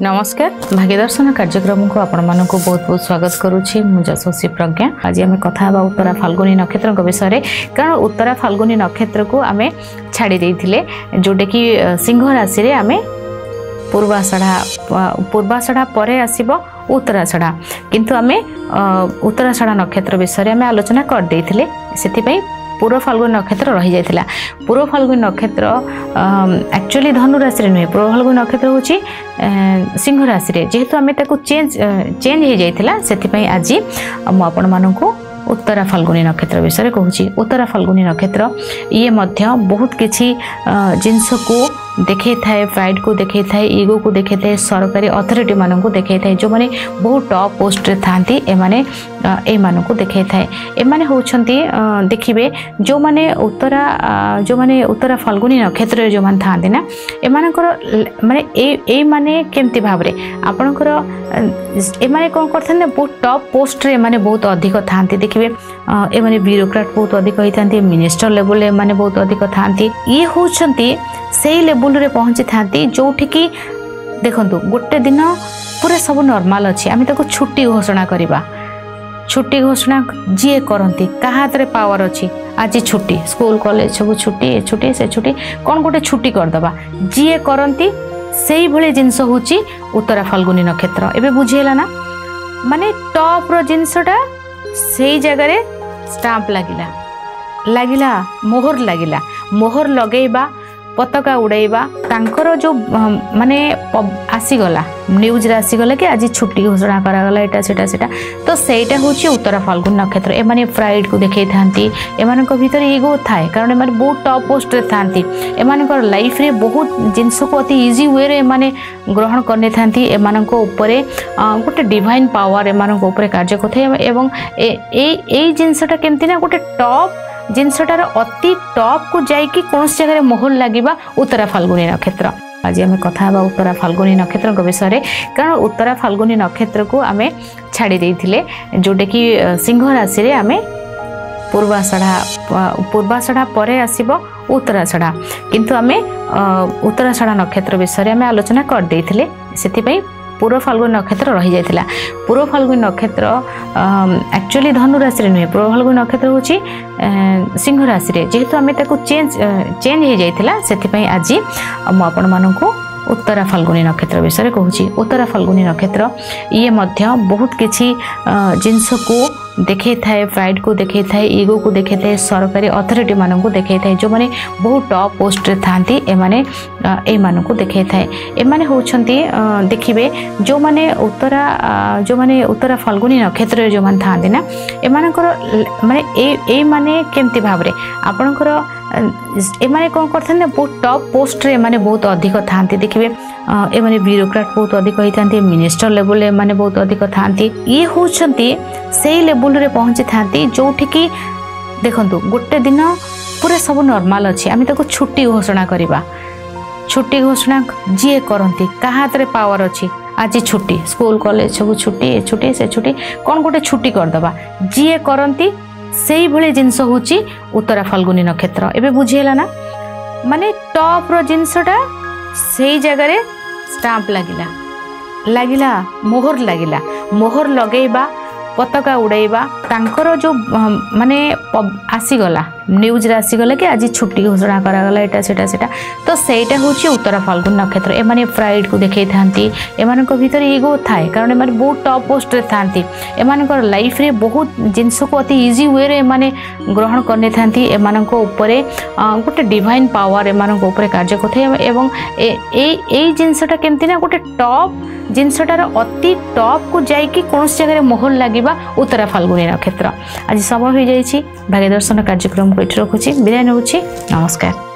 नमस्कार भाग्यदर्शन कार्यक्रम को आपण मानक बहुत बहुत स्वागत करुच्ची मु यशस्वी प्रज्ञा। आज आम कथा उत्तरा फाल्गुनी नक्षत्र विषय कारण उत्तरा फाल्गुनी नक्षत्र को आम छाड़ी देइथिले जोटे कि सिंह राशि रे आम पूर्वाषाढ़ा पर आसीबो उत्तराषाढ़ा किंतु आम उत्तराषाढ़ा नक्षत्र विषय आम आलोचना कर देइथिले सेति पूर्व फाल्गुनी नक्षत्र रही जाइथिला। पूर्व फाल्गुनी नक्षत्र एक्चुअली धनु राशि नुहे पूर्व फाल्गुनी नक्षत्र होची सिंह राशि रे जेहेतु आमे ताको चेंज हो जाइथिला सेति आज मु आपण मानकु उत्तरा फाल्गुनी नक्षत्र विषय कहूची। उत्तरा फाल्गुनी नक्षत्र ये मध्य बहुत किछि जिनस को देखे थाए, प्राइड को देखे थाए, ईगो को देखे थाए, सरकारी अथॉरिटी मानन को देखे थाए, जो माने बहुत टॉप पोस्ट रे थांती ए माने ए मानन को देखे थाए। ए माने होछंती देखिबे जो माने उत्तरा फाल्गुनी नक्षत्र रे जो मान थांती ना ए मानकर माने ए माने केमती भाबरे आपनकर ए माने कोन करथन बहुत टॉप पोस्ट रे माने बहुत अधिक थांती। देखिबे ए माने ब्यूरोक्रेट बहुत अधिक होई थांती, मिनिस्टर लेवल ए माने बहुत अधिक थांती। ये होछंती सेही लेवल रे पहुंची थांती जोठी की देखंतु गोटे दिन पूरा सब नॉर्मल अछि आमी ताको छुट्टी घोषणा करिबा। छुट्टी घोषणा जी करती क्या हाथ में पावर अच्छी आज छुट्टी स्कूल कॉलेज सब छुट्टी ए छुट्टी से छुट्टी कौन गोटे छुट्टी करदबा जी करती से भले जिनस हूँ उत्तरा फाल्गुनी नक्षत्र। एबे बुझेला ना माने टॉप रो जिनसटा से जगह स्टाम्प लागिला मोहर लागिला मोहर लगेबा पताका उड़ाइबा तांकर जो माने आसीगला न्यूज रे आसीगला कि आज छुट्टी घोषणा करागला एटा सेटा तो सेटा होची उत्तरा फाल्गुनी नक्षत्र। ए माने प्राइड को देखे थांती एमानक भीतर ईगो थाए कारण एमाने बहुत टॉप पोस्ट रे थांती एमानकर लाइफ रे बहुत जिंस को अति इजी वे रे माने ग्रहण करने थांती एमानक ऊपर गोटे डिवाइन पावर एमानक ऊपर कार्य करथाय एवं ए जिंसटा केमती ना गोटे टॉप जिनसटार अति टॉप को जाइकी कौन जगह मोहर लगे उत्तरा फाल्गुनी नक्षत्र। आज आम कथा उत्तरा फाल्गुनी नक्षत्र विषय कारण उत्तरा फाल्गुनी नक्षत्र को आम छाड़ी देइथिले जोटे कि सिंह राशि रे आम पूर्वाषाढ़ा पर आसीबो उत्तराषाढ़ा किंतु आम उत्तराषाढ़ा नक्षत्र विषय आम आलोचना कर देइथिले सेति पूर्व फाल्गुनी नक्षत्र रही जाइथिला। पूर्व फाल्गुनी नक्षत्र एक्चुअली धनु राशि नुहे पूर्व फाल्गुनी नक्षत्र होची सिंह राशि रे जेहेतु आमे ताको चेंज हो जाइथिला सेति आज मु आपण मानकु उत्तरा फाल्गुनी नक्षत्र विषय कहूची। उत्तरा फाल्गुनी नक्षत्र ये मध्य बहुत किछि जिनस को देखे थाए, प्राइड को देखे थाए, ईगो को देखे थाए, सरकारी अथॉरिटी मानन को देखे थाए, जो माने बहुत टॉप पोस्ट रे थांती ए माने ए मानन को देखे थाए। ए माने होछंती देखिबे जो माने उत्तरा फाल्गुनी नक्षत्र रे जो मान थांती ना ए मानकर माने ए माने केमती भाबरे आपनकर ए माने कोन करथन बहुत टॉप पोस्ट रे माने बहुत अधिक थांती। देखिबे ए माने ब्यूरोक्रेट बहुत अधिक होई थांती, मिनिस्टर लेवल ए माने बहुत अधिक थांती। ये होछंती सेही लेवल रे पहुंची थांती जोठी की देखंतु गोटे दिन पूरा सब नॉर्मल अच्छी आमी ताको छुट्टी घोषणा करिबा। छुट्टी घोषणा जी करती क्या हाथ में पावर अच्छी आज छुट्टी स्कूल कॉलेज सब छुट्टी ए छुट्टी से छुट्टी कौन गोटे छुट्टी करदबा जी करती से भले जिनस हूँ उत्तरा फाल्गुनी नक्षत्र। एबे बुझेला ना माने टॉप रो जिनसटा से जगह स्टाम्प लागिला मोहर लागिला मोहर लगेबा पताका उड़ाइबा तांकर जो माने आसीगला न्यूज रे आसीगला कि आज छुट्टी घोषणा करागला एटा सेटा तो सेटा होची उत्तरा फाल्गुनी नक्षत्र। ए माने प्राइड को देखे थांती एमानक भीतर ईगो थाए कारण एमाने बहुत टॉप पोस्ट रे थांती एमानकर लाइफ रे बहुत जिनस को अति इजी वे रे माने ग्रहण करने थांती एमानक ऊपर गोटे डिवाइन पावर एमानक ऊपर कार्य करथाय एवं ए जिनसटा केमती ना गोटे टॉप जिनसटार अति टॉप को जाइकी कौन जगह मोहर लगे उत्तरा फाल्गुनी नक्षत्र। आज समय हो जाइछि भाग्यदर्शन कार्यक्रम को एठी रखुछि विदाय नउछि नमस्कार।